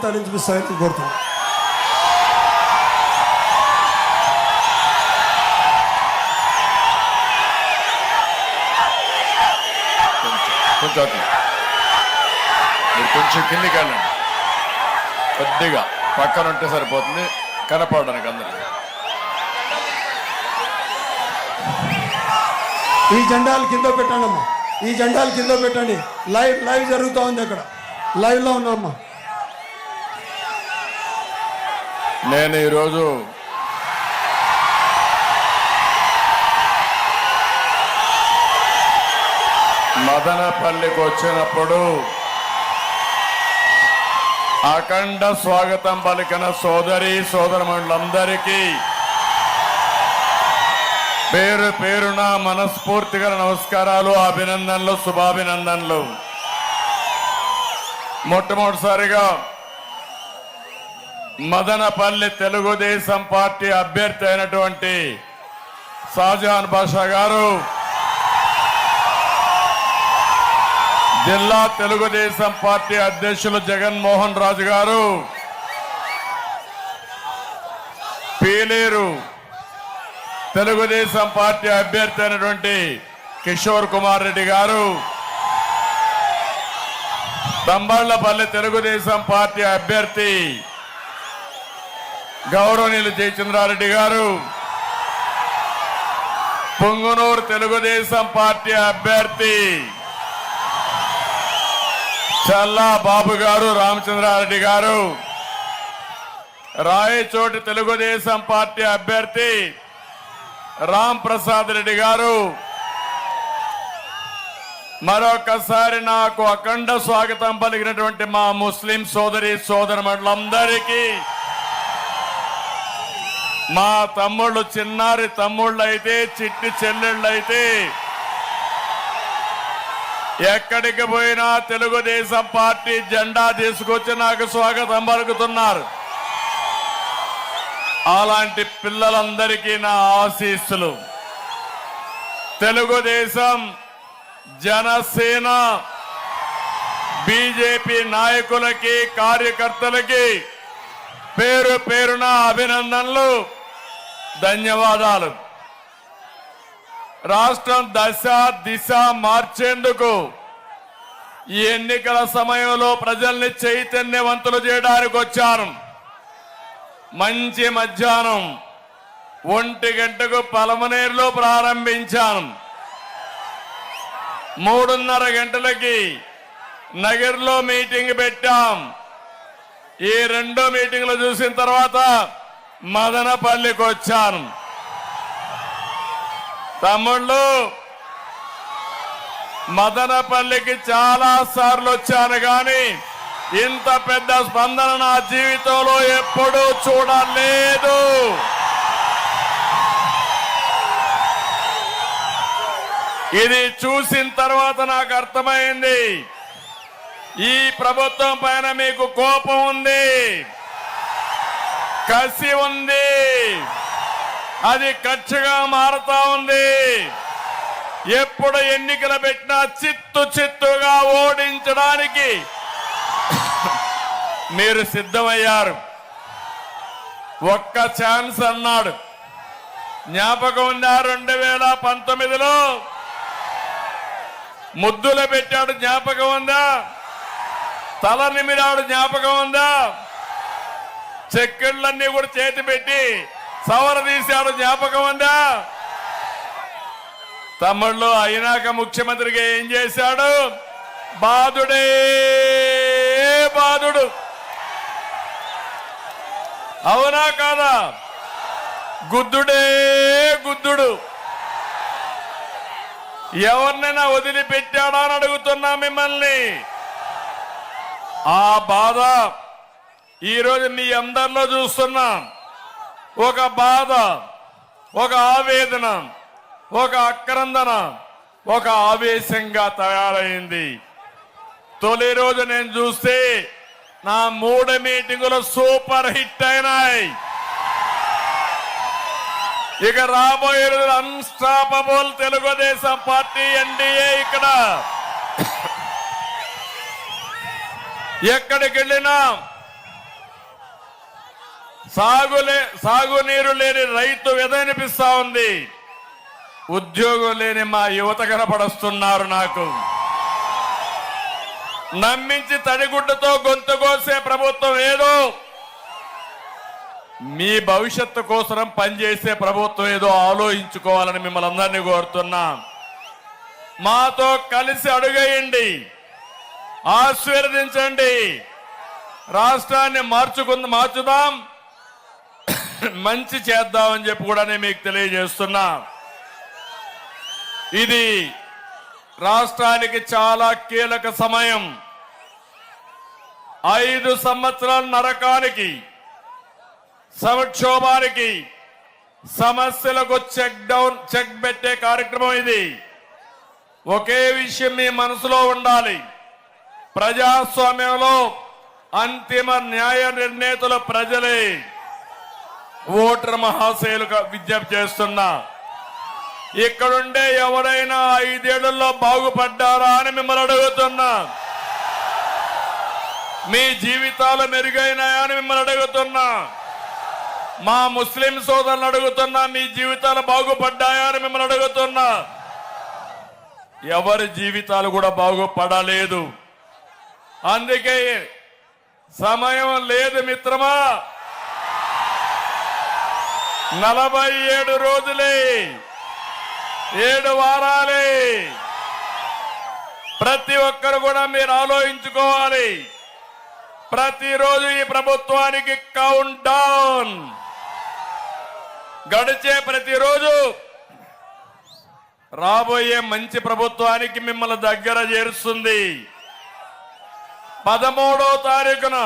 తరించిస్తారని కోరుతున్నాను. మీరు కొంచెం కిందికి వెళ్ళండి, కొద్దిగా పక్కన ఉంటే సరిపోతుంది కనపడడానికి అందరూ. ఈ జెండాలు కింద పెట్టండి అమ్మా, ఈ జెండాలు కింద పెట్టండి. లైవ్ జరుగుతూ ఉంది, అక్కడ లైవ్లో ఉన్నామ్మా. నేను ఈరోజు మదనపల్లికి వచ్చినప్పుడు అఖండ స్వాగతం పలికిన సోదరమణులందరికీ పేరు పేరున మనస్ఫూర్తిగా నమస్కారాలు, అభినందనలు, శుభాభినందనలు. మొట్టమొదటిసారిగా మదనపల్లి తెలుగుదేశం పార్టీ అభ్యర్థి అయినటువంటి షాజహాన్ బాషా గారు, జిల్లా తెలుగుదేశం పార్టీ అధ్యక్షులు జగన్మోహన్ రాజు గారు, పీలేరు తెలుగుదేశం పార్టీ అభ్యర్థి అయినటువంటి కిషోర్ కుమార్ రెడ్డి గారు, తంబళ్లపల్లి తెలుగుదేశం పార్టీ అభ్యర్థి గౌరవనీయులు జయచంద్రారెడ్డి గారు, పుంగనూరు తెలుగుదేశం పార్టీ అభ్యర్థి చల్లా బాబు గారు, రామచంద్రారెడ్డి గారు, రాయచోటి తెలుగుదేశం పార్టీ అభ్యర్థి రామ్ ప్రసాద్ రెడ్డి గారు, మరొకసారి నాకు అఖండ స్వాగతం పలికినటువంటి మా ముస్లిం సోదరమణులందరికీ, మా తమ్ముళ్ళు, చిన్నారి తమ్ముళ్ళు అయితే, చిట్టి చెల్లెళ్ళు అయితే, ఎక్కడికి పోయినా తెలుగుదేశం పార్టీ జెండా తీసుకొచ్చి నాకు స్వాగతం పలుకుతున్నారు. అలాంటి పిల్లలందరికీ నా ఆశీస్సులు. తెలుగుదేశం, జనసేన, బీజేపీ నాయకులకి, కార్యకర్తలకి పేరు పేరున అభినందనలు, ధన్యవాదాలు. రాష్ట్రం దశ దిశ మార్చేందుకు ఈ ఎన్నికల సమయంలో ప్రజల్ని చైతన్యవంతులు చేయడానికి వచ్చాను. మంచి మధ్యాహ్నం 1 గంటకు పలమనేరులో ప్రారంభించాను. 3:30 గంటలకి నగర్లో మీటింగ్ పెట్టాం. ఈ 2 మీటింగ్లు చూసిన తర్వాత మదనపల్లికి వచ్చాను. తమ్ముళ్ళు, మదనపల్లికి చాలా సార్లు వచ్చాను కానీ ఇంత పెద్ద స్పందన నా జీవితంలో ఎప్పుడూ చూడలేదు. ఇది చూసిన తర్వాత నాకు అర్థమైంది, ఈ ప్రభుత్వం పైన మీకు కోపం ఉంది, కసి ఉంది, అది కక్షగా మారుతా ఉంది. ఎప్పుడు ఎన్నికలు పెట్టినా చిత్తుగా ఓడించడానికి మీరు సిద్ధమయ్యారు. ఒక్క ఛాన్స్ అన్నాడు, జ్ఞాపకం ఉందా? 2019లో ముద్దులు పెట్టాడు, జ్ఞాపకం ఉందా? తల నిమిరాడు, జ్ఞాపకం ఉందా? చెక్కిళ్ళన్నీ కూడా చేతి పెట్టి సవర తీశాడు, జ్ఞాపకం ఉందా? తమ్ముళ్ళు, అయినాక ముఖ్యమంత్రిగా ఏం చేశాడు? బాధుడే బాధుడు, అవునా కాదా? గుద్దుడే గుద్దుడు. ఎవరినైనా వదిలిపెట్టాడా అని అడుగుతున్నా మిమ్మల్ని. ఆ బాధ ఈరోజు మీ అందరిలో చూస్తున్నాం. ఒక బాధ, ఒక ఆవేదన, ఒక ఆక్రందన, ఒక ఆవేశంగా తయారైంది. తొలి రోజు నేను చూస్తే నా 3 మీటింగులు సూపర్ హిట్ అయినాయి. ఇక రాబోయే రోజులు అన్స్టాపబుల్ తెలుగుదేశం పార్టీ ఎన్డీఏ ఇక్కడ ఎక్కడికి వెళ్ళినా సాగునీరు లేని రైతు వెదనిపిస్తా ఉంది. ఉద్యోగం లేని మా యువత కనపడుస్తున్నారు. నాకు నమ్మించి తడిగుడ్డతో గొంతు కోసే ప్రభుత్వం ఏదో, మీ భవిష్యత్తు కోసం పనిచేసే ప్రభుత్వం ఏదో ఆలోచించుకోవాలని మిమ్మల్ని అందరినీ కోరుతున్నా. మాతో కలిసి అడుగేయండి, ఆశీర్వదించండి, రాష్ట్రాన్ని మార్చుదాం, మంచి చేద్దామని చెప్పి కూడా నేను మీకు తెలియజేస్తున్నా. ఇది రాష్ట్రానికి చాలా కీలక సమయం. 5 సంవత్సరాల నరకానికి, సంక్షోభానికి, సమస్యలకు చెక్ పెట్టే కార్యక్రమం ఇది. ఒకే విషయం మీ మనసులో ఉండాలి. ప్రజాస్వామ్యంలో అంతిమ న్యాయ నిర్ణేతలు ప్రజలే. ఓటర్ మహాశయులుగా విజ్ఞప్తి చేస్తున్నా, ఇక్కడుండే ఎవరైనా 5 ఏళ్లలో బాగుపడ్డారా అని మిమ్మల్ని అడుగుతున్నా. మీ జీవితాలు మెరుగైనాయా అని మిమ్మల్ని అడుగుతున్నా. మా ముస్లిం సోదరులను అడుగుతున్నా, మీ జీవితాలు బాగుపడ్డాయా అని మిమ్మల్ని అడుగుతున్నా. ఎవరి జీవితాలు కూడా బాగుపడలేదు. అందుకే సమయం లేదు మిత్రమా. 47 రోజులే, 7 వారాలే. ప్రతి ఒక్కరు కూడా మీరు ఆలోచించుకోవాలి. ప్రతిరోజు ఈ ప్రభుత్వానికి కౌంట్ డౌన్. గడిచే ప్రతిరోజు రాబోయే మంచి ప్రభుత్వానికి మిమ్మల్ని దగ్గర చేరుస్తుంది. 13వ తారీఖున